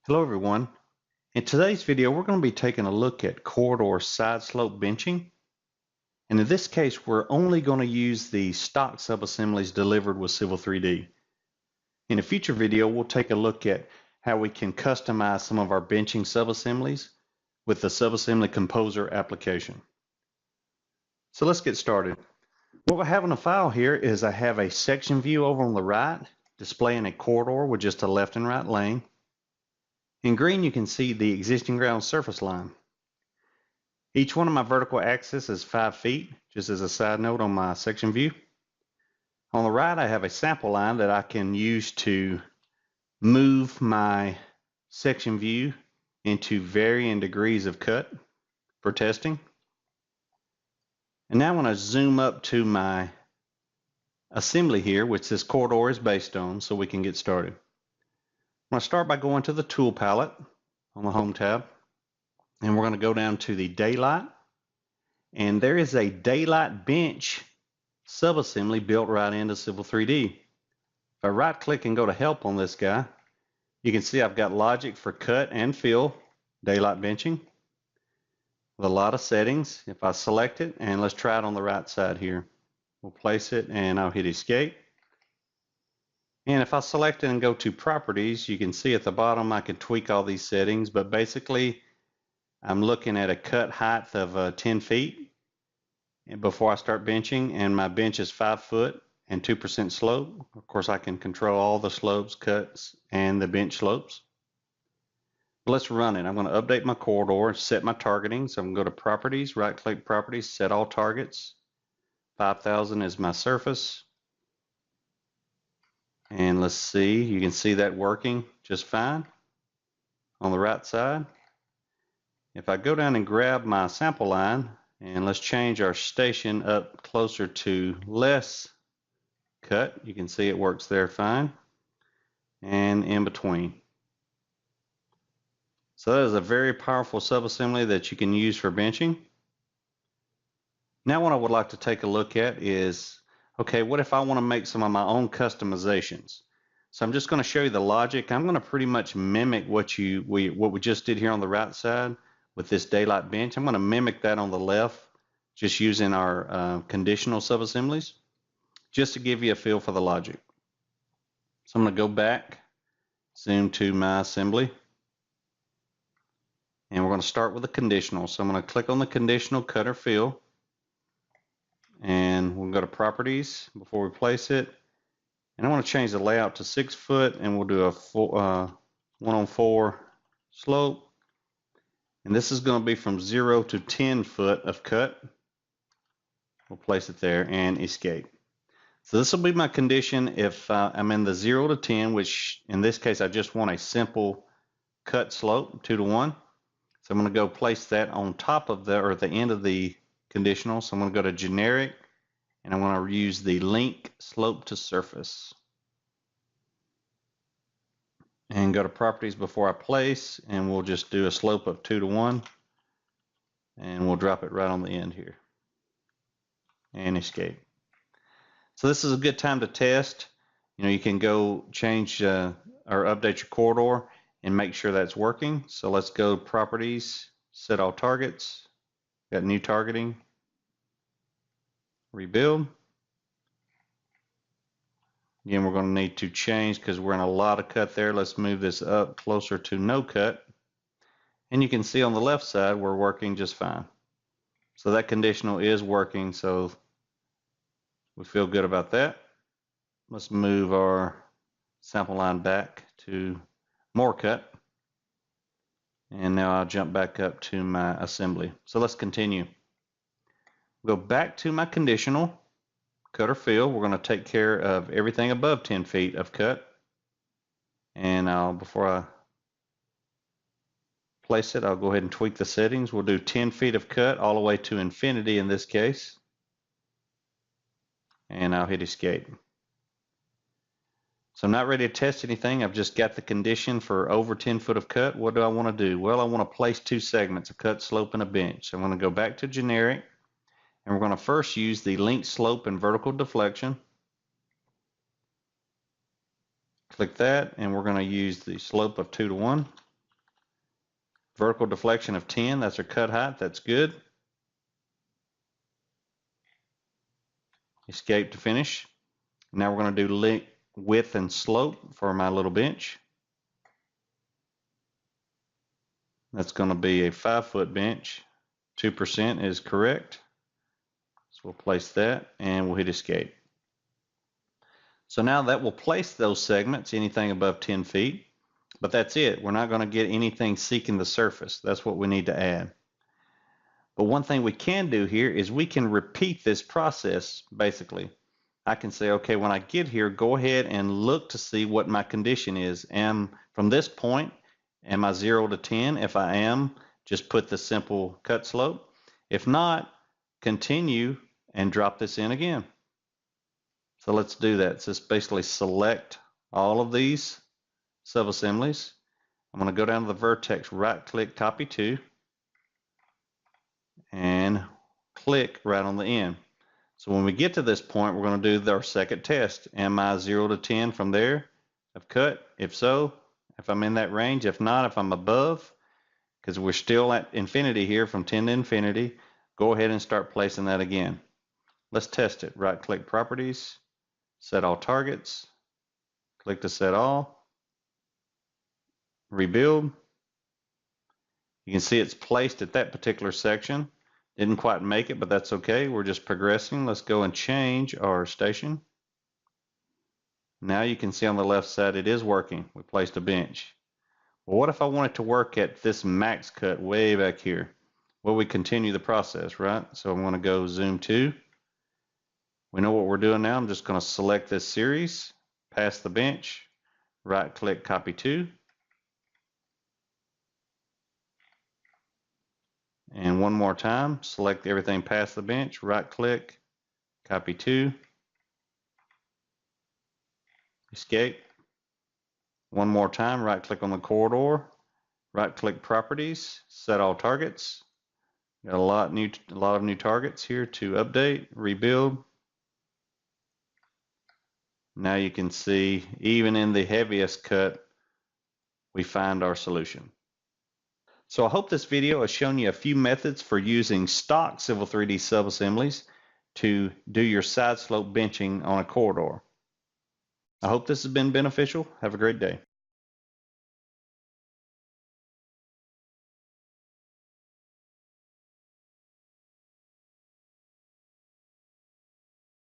Hello everyone. In today's video we're going to be taking a look at corridor side slope benching, and in this case we're only going to use the stock subassemblies delivered with Civil 3D. In a future video we'll take a look at how we can customize some of our benching subassemblies with the Subassembly Composer application. So let's get started. What we have in the file here is I have a section view over on the right displaying a corridor with just a left and right lane. In green, you can see the existing ground surface line. Each one of my vertical axes is 5 feet, just as a side note on my section view. On the right, I have a sample line that I can use to move my section view into varying degrees of cut for testing. And now when I zoom up to my assembly here, which this corridor is based on, so we can get started. I'm going to start by going to the tool palette on the home tab, and we're going to go down to the daylight, and there is a daylight bench subassembly built right into Civil 3D. If I right click and go to help on this guy, you can see I've got logic for cut and fill daylight benching with a lot of settings. If I select it, and let's try it on the right side here, we'll place it and I'll hit escape. And if I select it and go to properties, you can see at the bottom I can tweak all these settings, but basically I'm looking at a cut height of 10 feet before I start benching, and my bench is 5 foot and 2% slope. Of course, I can control all the slopes, cuts, and the bench slopes. But let's run it. I'm going to update my corridor, set my targeting. So I'm going to go to properties, right click properties, set all targets. 5,000 is my surface. And let's see, you can see that working just fine on the right side. If I go down and grab my sample line, and let's change our station up closer to less cut, you can see it works there fine, and in between. So that is a very powerful subassembly that you can use for benching. Now what I would like to take a look at is, okay, what if I want to make some of my own customizations? So I'm just going to show you the logic. I'm going to pretty much mimic what we just did here on the right side with this daylight bench. I'm going to mimic that on the left, just using our conditional subassemblies, just to give you a feel for the logic. So I'm going to go back, zoom to my assembly, and we're going to start with the conditional. So I'm going to click on the conditional cut or fill, and we'll go to properties before we place it, and I want to change the layout to 6 foot, and we'll do a 1-on-4 slope, and this is going to be from 0 to 10 foot of cut. We'll place it there and escape. So this will be my condition if I'm in the 0 to 10, which in this case I just want a simple cut slope 2 to 1. So I'm going to go place that on top of the, or at the end of the conditional. So I'm going to go to generic, and I'm going to use the link slope to surface, and go to properties before I place, and we'll just do a slope of 2 to 1, and we'll drop it right on the end here and escape. So this is a good time to test. You know, you can go change or update your corridor and make sure that's working. So let's go properties, set all targets, got new targeting, rebuild. Again, we're going to need to change because we're in a lot of cut there. Let's move this up closer to no cut. And you can see on the left side we're working just fine. So that conditional is working, so we feel good about that. Let's move our sample line back to more cut. And now I'll jump back up to my assembly. So let's continue. Go back to my conditional cut or fill. We're going to take care of everything above 10 feet of cut. And before I place it, I'll go ahead and tweak the settings. We'll do 10 feet of cut all the way to infinity in this case. And I'll hit escape. So I'm not ready to test anything. I've just got the condition for over 10 foot of cut. What do I want to do? Well, I want to place 2 segments, a cut, slope, and a bench. So I'm going to go back to generic, and we're going to first use the link slope and vertical deflection. Click that, and we're going to use the slope of 2 to 1. Vertical deflection of 10, that's our cut height, that's good. Escape to finish. Now we're going to do width and slope for my little bench. That's going to be a 5-foot bench. 2% is correct. So we'll place that and we'll hit escape. So now that will place those segments, anything above 10 feet. But that's it. We're not going to get anything seeking the surface. That's what we need to add. But one thing we can do here is we can repeat this process, basically. I can say, okay, when I get here, go ahead and look to see what my condition is. And from this point, am I 0 to 10? If I am, just put the simple cut slope. If not, continue and drop this in again. So let's do that. So just basically select all of these subassemblies. I'm going to go down to the vertex, right-click, copy to, and click right on the end. So when we get to this point, we're going to do our second test. Am I 0 to 10 from there of cut? If so, if I'm in that range. If not, if I'm above, because we're still at infinity here, from 10 to infinity, go ahead and start placing that again. Let's test it. Right-click Properties, Set All Targets, click to set all, rebuild. You can see it's placed at that particular section. Didn't quite make it, but that's okay. We're just progressing. Let's go and change our station. Now you can see on the left side it is working. We placed a bench. Well, what if I want it to work at this max cut way back here? Well, we continue the process, right? So I'm going to go zoom to. We know what we're doing now. I'm just going to select this series, pass the bench, right click, copy to. And one more time, select everything past the bench, right click, copy to, escape. One more time, right click on the corridor, right click Properties, Set All Targets. Got a lot of new targets here to update, rebuild. Now you can see even in the heaviest cut, we find our solution. So I hope this video has shown you a few methods for using stock Civil 3D subassemblies to do your side slope benching on a corridor. I hope this has been beneficial. Have a great day.